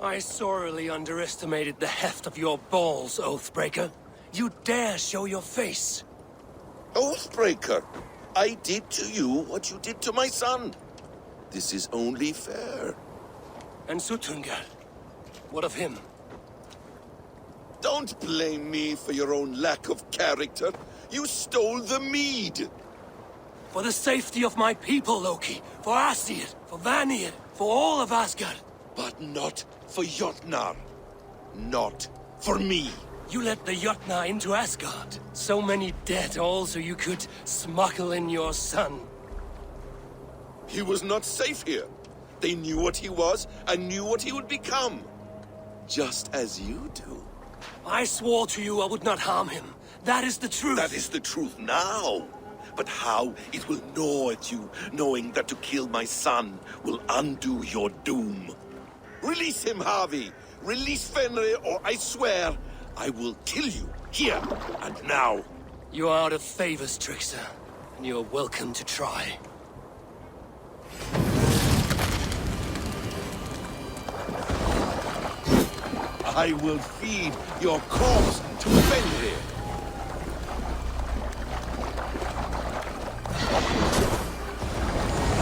I sorely underestimated the heft of your balls, Oathbreaker. You dare show your face. Oathbreaker, I did to you what you did to my son. This is only fair. And Sutungar, what of him? Don't blame me for your own lack of character. You stole the mead. For the safety of my people, Loki. For Aesir, for Vanir, for all of Asgard. But not for Jotnar. Not for me. You let the Jotnar into Asgard. So many dead, all so you could smuggle in your son. He was not safe here. They knew what he was and knew what he would become. Just as you do. I swore to you I would not harm him. That is the truth. That is the truth now. But how it will gnaw at you, knowing that to kill my son will undo your doom. Release him, Harvey. Release Fenrir, or I swear I will kill you, here and now. You are out of favors, Trickster. And you are welcome to try. I will feed your corpse to Fenrir.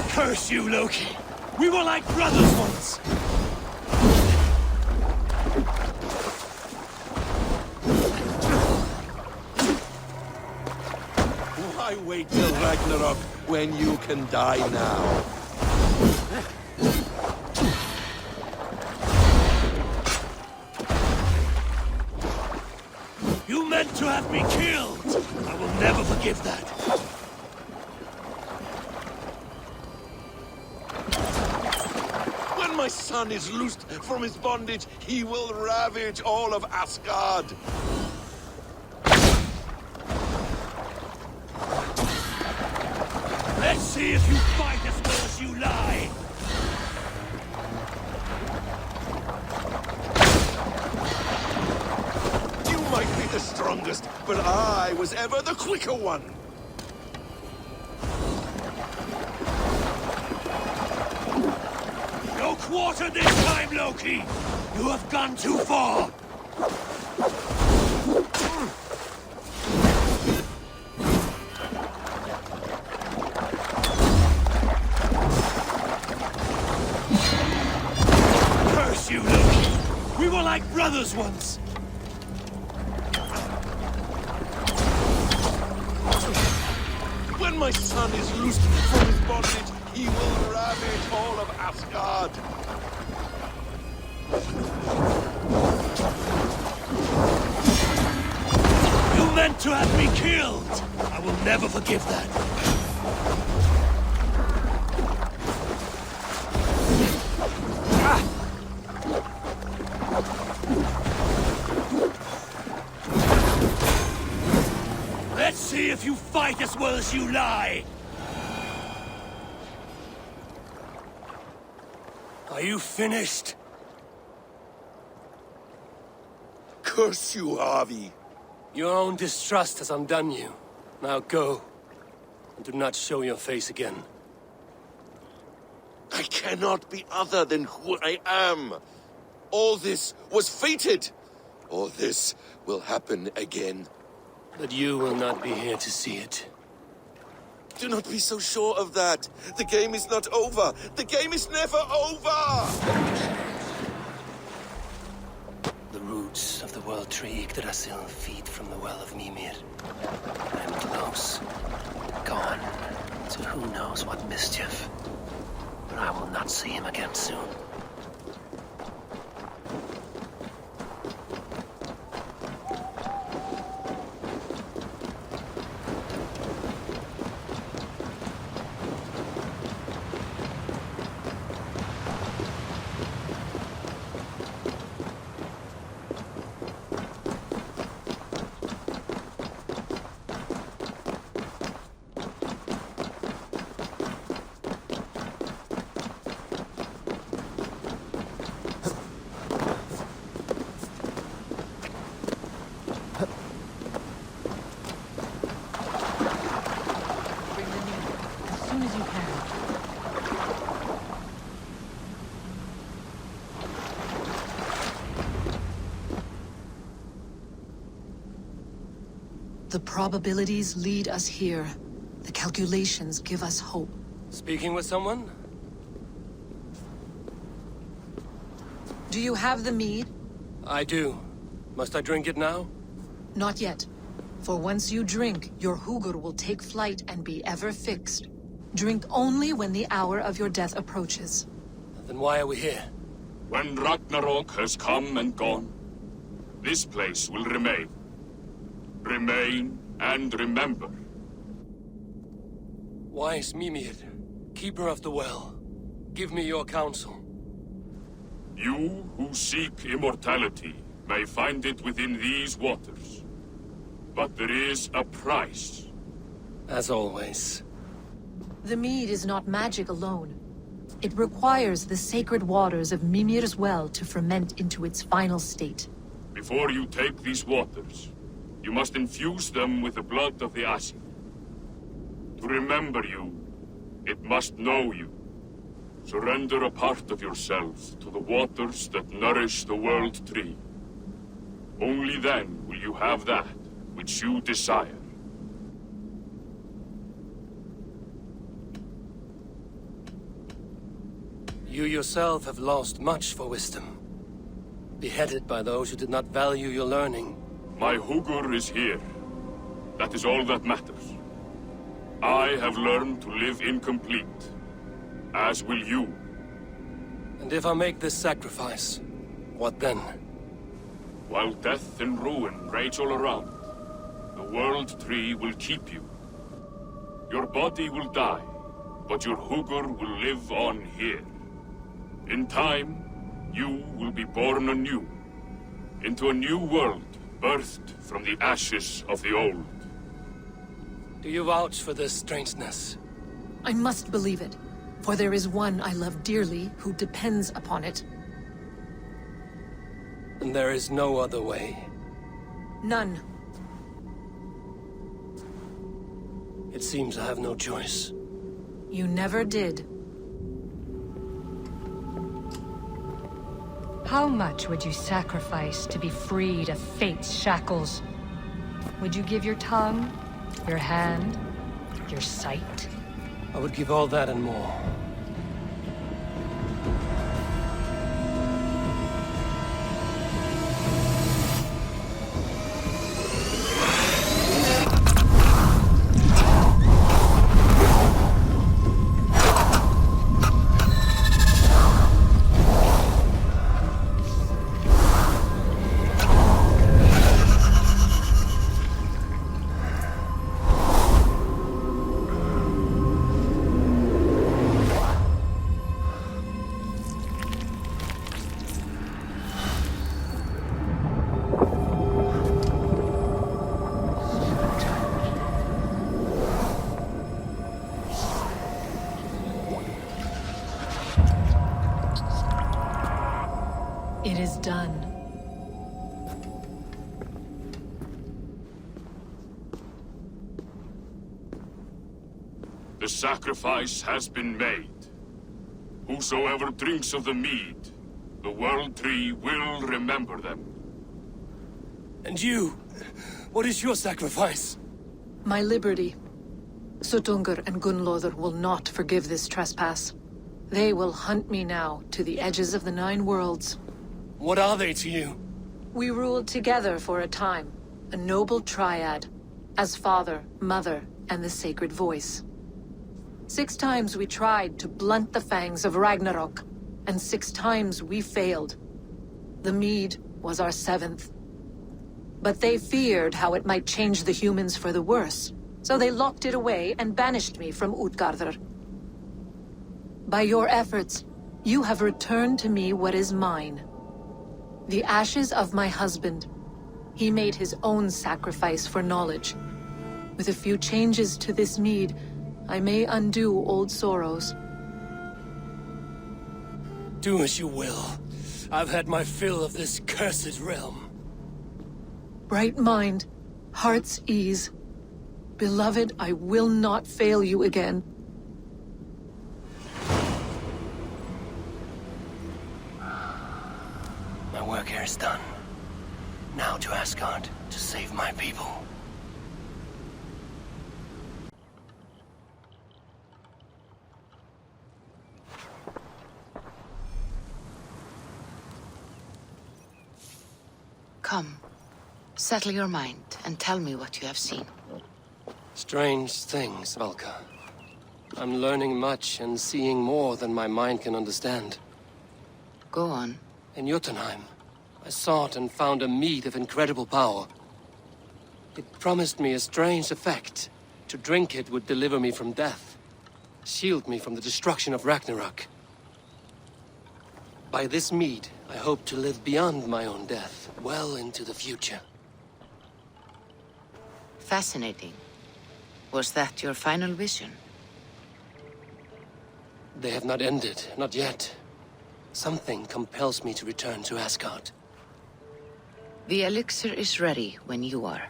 Curse you, Loki! We were like brothers once! Why wait till Ragnarok when you can die now? You meant to have me killed! I will never forgive that. When my son is loosed from his bondage, he will ravage all of Asgard. Let's see if you fight as well as you lie! You might be the strongest, but I was ever the quicker one. No quarter this time, Loki! You have gone too far! Curse you, Loki! We were like brothers once! When my son is loosed from his bondage, he will ravage all of Asgard. You meant to have me killed! I will never forgive that. Let's see if you fight as well as you lie! Are you finished? Curse you, Harvey. Your own distrust has undone you. Now go, and do not show your face again. I cannot be other than who I am. All this was fated. All this will happen again. But you will not be here to see it. Do not be so sure of that. The game is not over. The game is never over! The roots of the world tree Yggdrasil feed from the well of Mimir. I am close. Gone to who knows what mischief. But I will not see him again soon. The probabilities lead us here. The calculations give us hope. Speaking with someone? Do you have the mead? I do. Must I drink it now? Not yet. For once you drink, your Hugur will take flight and be ever fixed. Drink only when the hour of your death approaches. Then why are we here? When Ragnarok has come and gone, this place will remain. Remain and remember. Wise Mimir, keeper of the well, give me your counsel. You who seek immortality may find it within these waters. But there is a price. As always. The mead is not magic alone. It requires the sacred waters of Mimir's well to ferment into its final state. Before you take these waters, you must infuse them with the blood of the Asir. To remember you, it must know you. Surrender a part of yourself to the waters that nourish the world tree. Only then will you have that which you desire. You yourself have lost much for wisdom. Beheaded by those who did not value your learning. My Hugur is here. That is all that matters. I have learned to live incomplete, as will you. And if I make this sacrifice, what then? While death and ruin rage all around, the world tree will keep you. Your body will die, but your Hugur will live on here. In time, you will be born anew, into a new world birthed from the ashes of the old. Do you vouch for this strangeness? I must believe it, for there is one I love dearly who depends upon it. And there is no other way. None. It seems I have no choice. You never did. How much would you sacrifice to be freed of fate's shackles? Would you give your tongue, your hand, your sight? I would give all that and more. It is done. The sacrifice has been made. Whosoever drinks of the mead, the world tree will remember them. And you? What is your sacrifice? My liberty. Suttungr and Gunnlóðr will not forgive this trespass. They will hunt me now to the edges of the 9 worlds. What are they to you? We ruled together for a time, a noble triad, as father, mother, and the sacred voice. 6 times we tried to blunt the fangs of Ragnarok, and 6 times we failed. The mead was our 7th. But they feared how it might change the humans for the worse, so they locked it away and banished me from Utgardr. By your efforts, you have returned to me what is mine. The ashes of my husband. He made his own sacrifice for knowledge. With a few changes to this mead, I may undo old sorrows. Do as you will. I've had my fill of this cursed realm. Bright mind, heart's ease. Beloved, I will not fail you again. My work here is done. Now to Asgard to save my people. Come, settle your mind and tell me what you have seen. Strange things, Valka. I'm learning much and seeing more than my mind can understand. Go on. In Jotunheim, I sought and found a mead of incredible power. It promised me a strange effect. To drink it would deliver me from death, shield me from the destruction of Ragnarok. By this mead, I hope to live beyond my own death, well into the future. Fascinating. Was that your final vision? They have not ended, not yet. Something compels me to return to Asgard. The elixir is ready when you are.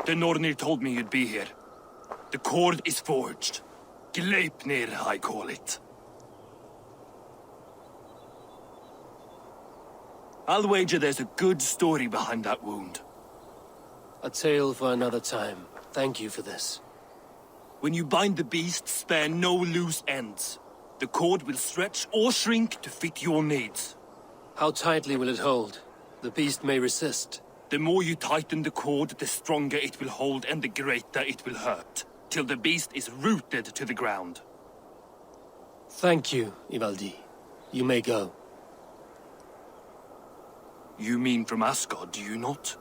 The Nornir told me you'd be here. The cord is forged. Gleipnir, I call it. I'll wager there's a good story behind that wound. A tale for another time. Thank you for this. When you bind the beast, spare no loose ends. The cord will stretch or shrink to fit your needs. How tightly will it hold? The beast may resist. The more you tighten the cord, the stronger it will hold and the greater it will hurt, till the beast is rooted to the ground. Thank you, Ivaldi. You may go. You mean from Asgard, do you not?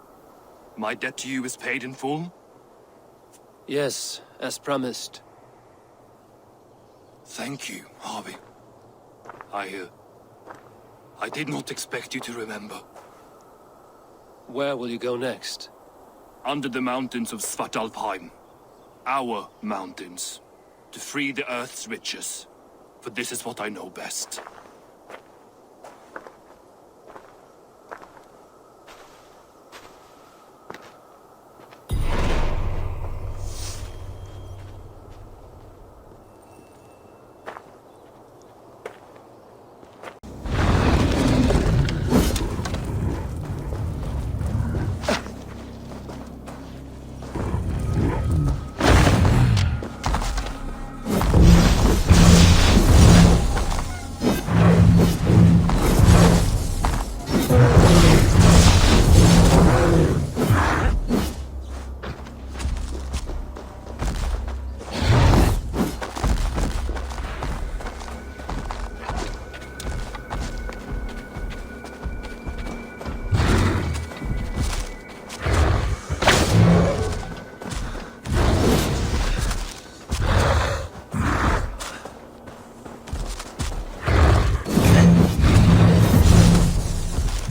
My debt to you is paid in full? Yes, as promised. Thank you, Harvey. I did not expect you to remember. Where will you go next? Under the mountains of Svartalfheim. Our mountains. To free the Earth's riches. For this is what I know best.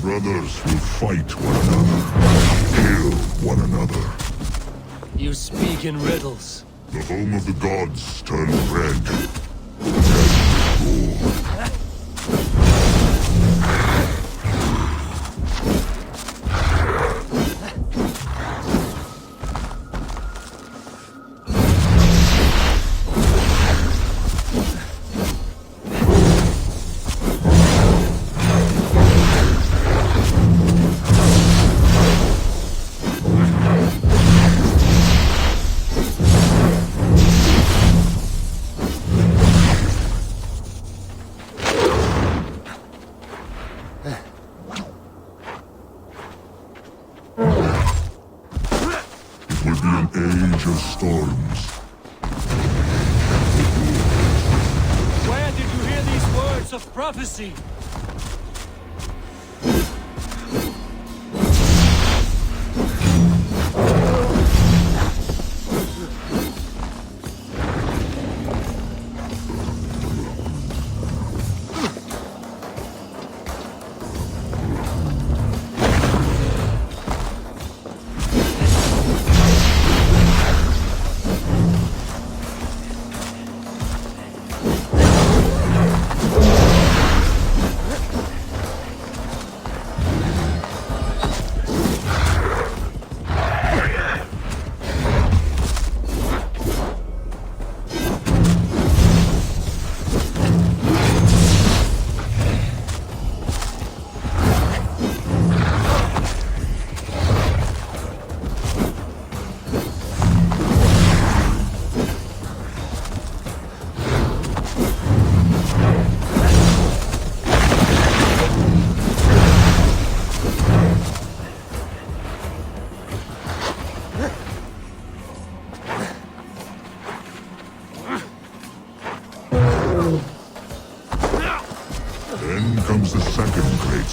Brothers will fight one another, kill one another. You speak in riddles. The home of the gods turned red. Dead roar. Age of storms. Where did you hear these words of prophecy?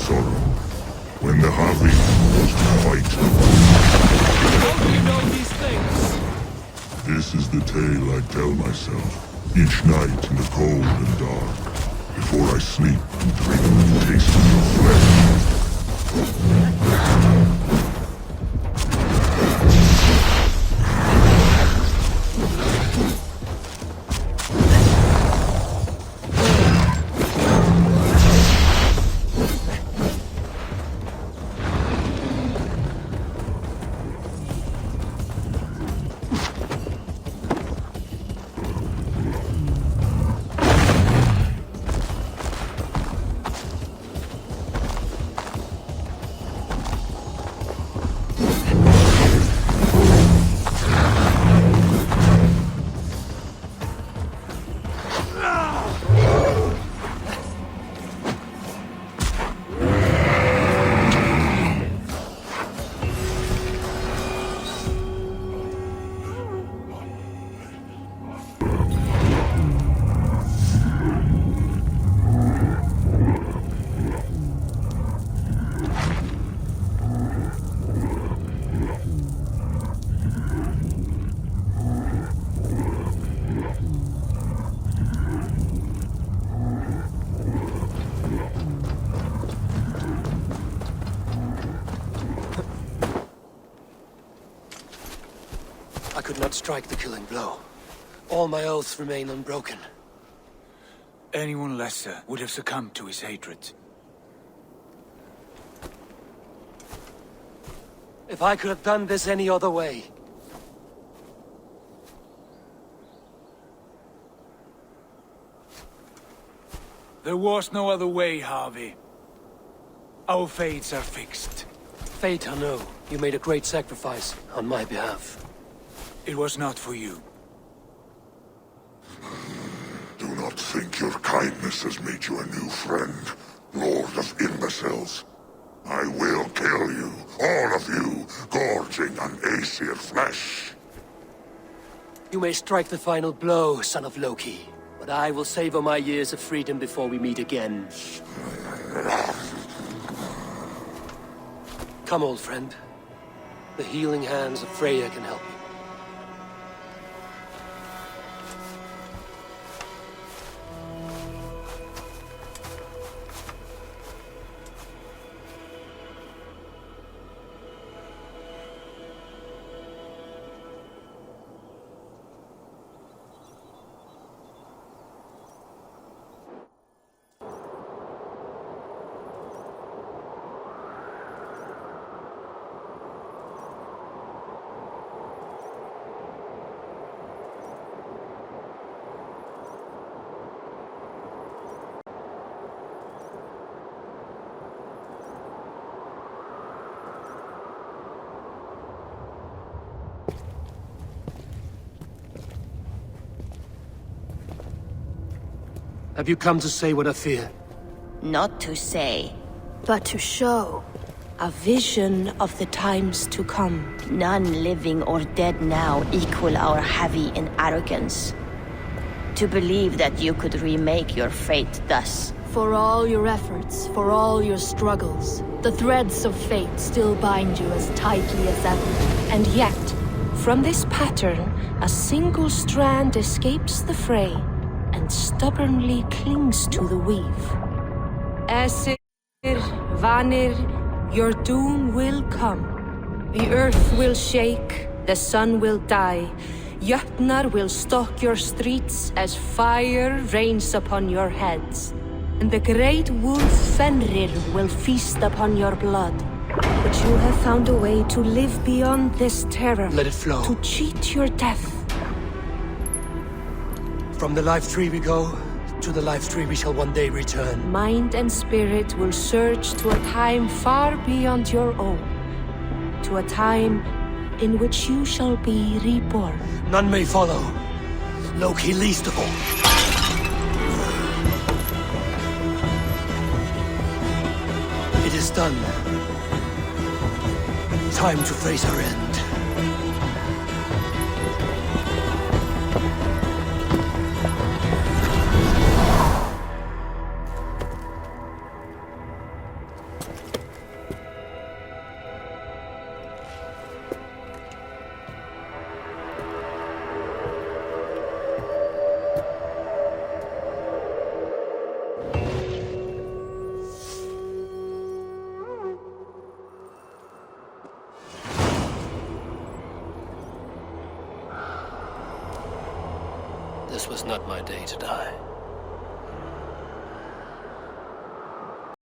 sorrow. When the Harvey was to fight the How do you know these things? This is the tale I tell myself, each night in the cold and dark, before I sleep and dream of tasting your flesh. I could not strike the killing blow. All my oaths remain unbroken. Anyone lesser would have succumbed to his hatred. If I could have done this any other way. There was no other way, Harvey. Our fates are fixed. Fate, I know. You made a great sacrifice on my behalf. It was not for you. Do not think your kindness has made you a new friend, Lord of Imbeciles. I will kill you, all of you, gorging on Aesir flesh. You may strike the final blow, son of Loki. But I will savor my years of freedom before we meet again. Come, old friend. The healing hands of Freya can help you. Have you come to say what I fear? Not to say. But to show a vision of the times to come. None living or dead now equal our heavy in arrogance. To believe that you could remake your fate thus. For all your efforts, for all your struggles, the threads of fate still bind you as tightly as ever. And yet, from this pattern, a single strand escapes the fray and stubbornly clings to the weave. Æsir, Vanir, your doom will come. The earth will shake, the sun will die. Jötnar will stalk your streets as fire rains upon your heads. And the great wolf Fenrir will feast upon your blood. But you have found a way to live beyond this terror. Let it flow. To cheat your death. From the life tree we go, to the life tree we shall one day return. Mind and spirit will surge to a time far beyond your own. To a time in which you shall be reborn. None may follow. Loki least of all. It is done. Time to face our end. This was not my day to die.